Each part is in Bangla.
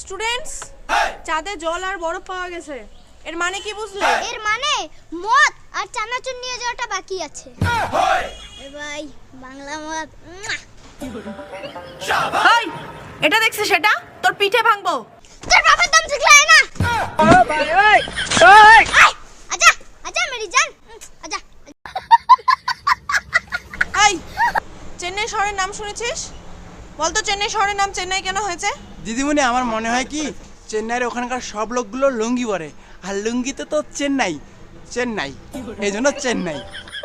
স্টুডেন্টস, চাঁদে জল আর বরফ পাওয়া গেছে। এর মানে কি বুঝলে? এর মানে মদ আর চানাচুর নিয়ে যাওয়াটা বাকি আছে। এ ভাই বাংলা মদ। এই, এটা দেখছিস? সেটা তোর পিঠে ভাঙবো। তোর বাবার দম শিখলাই না। আজা আজা মেরি জান আজা। এই, চেন্নাই শহরের নাম শুনেছিস? বলতো চেন্নাই শহরের নাম চেন্নাই কেন হয়েছে? দিদিমণি, আমার মনে হয় কি চেন্নাইয়ের ওখানকার সব লোকগুলো লুঙ্গি পরে, আর লুঙ্গিতে তো চেন্নাই চেন্নাই, এই জন্য চেন্নাই।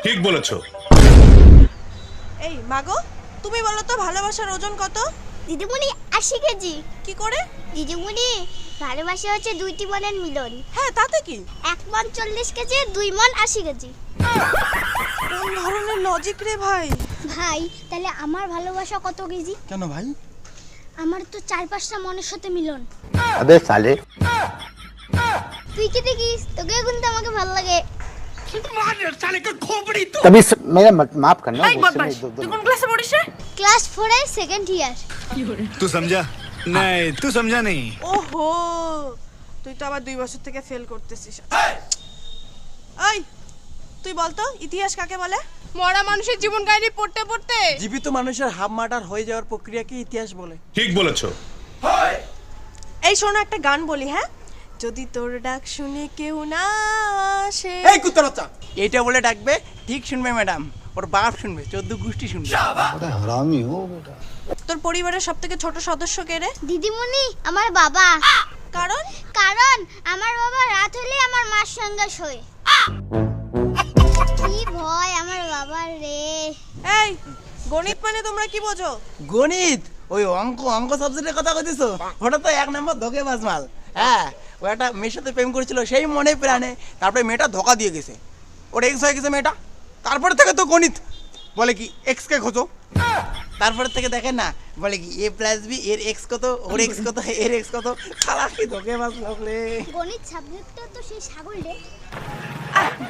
ঠিক বলেছো। এই মাগো, তুমি বলো তো ভালোবাসার ওজন কত? দিদিমণি 80 কেজি। কি করে? দিদিমণি ভালোবাসা হচ্ছে দুইটি মনের মিলন। হ্যাঁ, তাতে কি? 1 মন 40 কেজি, 2 মন 80 কেজি। কোন ধরনের লজিক রে ভাই? ভাই তাহলে আমার ভালোবাসা কত কেজি? কেন ভাই? আমার তো 4-5টা মনের সাথে মিলন। अबे साले তুই কি দেখিস? তোকে কিন্তু আমাকে ভালো লাগে। तभी मेरा माफ करना এই বদমাশ, তুই কোন ক্লাসে পড়িস রে? ক্লাস 4 এর সেকেন্ড ইয়ার। तू समझा नहीं, तू समझा नहीं। ওহো, তুই তো আবার 2 বছর থেকে ফেল করতেছিস। এই, তুই বলতো ইতিহাস কাকে বলে? মরা মানুষের জীবন কাহিনী পড়তে পড়তে জীবিত মানুষের হাফ মার্টার হয়ে যাওয়ার প্রক্রিয়াকে ইতিহাস বলে। ঠিক বলেছো। এই শোনো, একটা গান বলি, হ্যাঁ? যদি তোর ডাক শুনে কেউ না আসে। এই কুত্তার বাচ্চা, এইটা বলে ডাকবে, ঠিক শুনবে ম্যাডাম, ওর বাপ শুনবে, 14 গোষ্ঠী শুনবে। बड़ा हरामी हो बेटा। তোর পরিবারের সবথেকে ছোট সদস্য কে রে? দিদিমণি আমার বাবা। কারণ কারণ আমার বাবা রাত হলে আমার মার সঙ্গে শোয়। কি ভয় আমার বাবার রে। এই, গণিত মানে তোমরা কি বোঝো? গণিত? ওই অঙ্ক অঙ্ক সাবজেক্টের কথা কইতেছো? ওটা তো 1 নম্বর ধোঁকেবাজ মাল। হ্যাঁ, ও একটা মেয়ের সাথে প্রেম করেছিল, সেই মনে প্রাণে, তারপরে মেয়েটা ধোঁকা দিয়ে গেছে, ওর এক্স হয়ে গেছে মেয়েটা। তারপরে থেকে তো গণিত বলে কি এক্স কে খোঁজো, তারপরে থেকে দেখেন না, বলে কি a + b এর এক্স কত, ওর এক্স কত, এর এক্স কত। শালা কি ধোঁকেবাজ লোক রে। গণিত সাবজেক্টটা তো সেই ছাগল রে।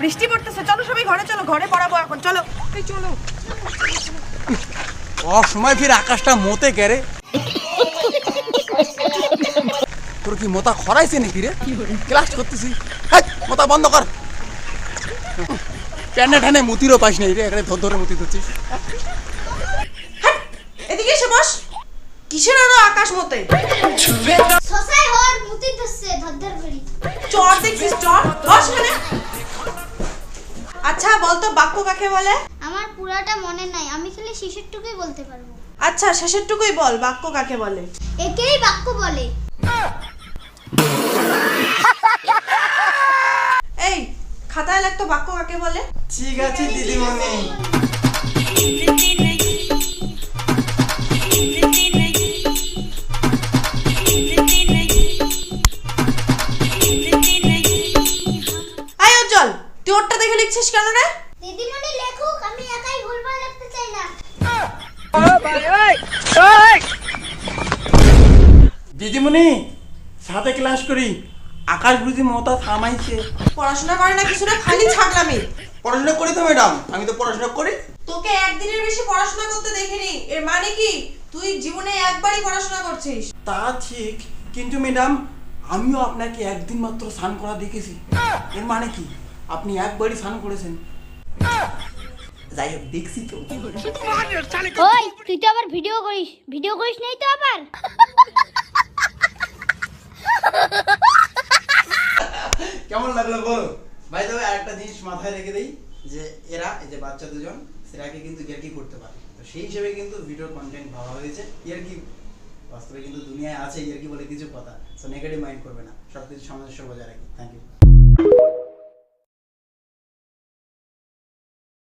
বৃষ্টি পড়তেছে, চলো সবাই ঘরে চলো, ঘরে পড়াবো এখন, চলো। এই চলো। সময় ফিরে আকাশটা মতে গেরে। তোর কি মোতা খরাইছে নাকি রে? ক্লাস করতেছি, মোতা বন্ধ কর। প্যান্ডে ঠানে মুতিরও পাইস নাই রে, এখানে ধর ধরে মুতি ধরছিস। এদিকে এসে বস। কিসের আরো আকাশ মতে? সসাই হর মুতি ধরছে ধরধর করি। চর দেখছিস? চর বস এখানে। আচ্ছা বলতো বাক্য কাকে বলে? আমার পুরাটা মনে নাই, আমি খালি শেষেরটুকুই বলতে পারবো। আচ্ছা শেষেরটুকুই বল, বাক্য কাকে বলে? একেই বাক্য বলে। এই, খাতায় লিখতো বাক্য কাকে বলে? ঠিক আছে দিদিমণি। আয় উজ্জ্বল, তুই ওরটা দেখে লিখছিস কেন রে? দিদিমণি লেখুক, আমি একাই ভুলভাল লিখতে চাই না। দিদিমণি, সাথে ক্লাস করি, আকাশ বুঝি মোতা থামাইছে। পড়াশোনা করে না কিছু না, খালি ছাগলামি। পড়াশোনা করি তো ম্যাডাম, আমি তো পড়াশোনা করি। তোকে একদিনের বেশি পড়াশোনা করতে দেখিনি। এর মানে কি তুই জীবনে একবারই পড়াশোনা করছিস? তা ঠিক, কিন্তু ম্যাডাম আমিও আপনাকে একদিন মাত্র স্নান করা দেখেছি। এর মানে কি আপনি একবারই স্নান করেছেন? যাই হোক, দেখছি তো। ওই তুই তো আবার ভিডিও করিস নাই তো আবার? কেমন লাগলো বলো ভাই? তবে আরেকটা জিনিস মাথায় রেখে দেই, যে এরা, এই যে বাচ্চা দুজন, সেরাকে কিন্তু ইয়ার্কি করতে পারে, তো সেই হিসেবে কিন্তু ভিডিও কন্টেন্ট ভাবা হয়েছে। ইয়ার্কি বাস্তবে কিন্তু দুনিয়ায় আছে, ইয়ার্কি বলে কিছু কথা, সো নেগেটিভ মাইন্ড করবে না, সবকিছু সামঞ্জস্য বজায় রাখি। Thank you.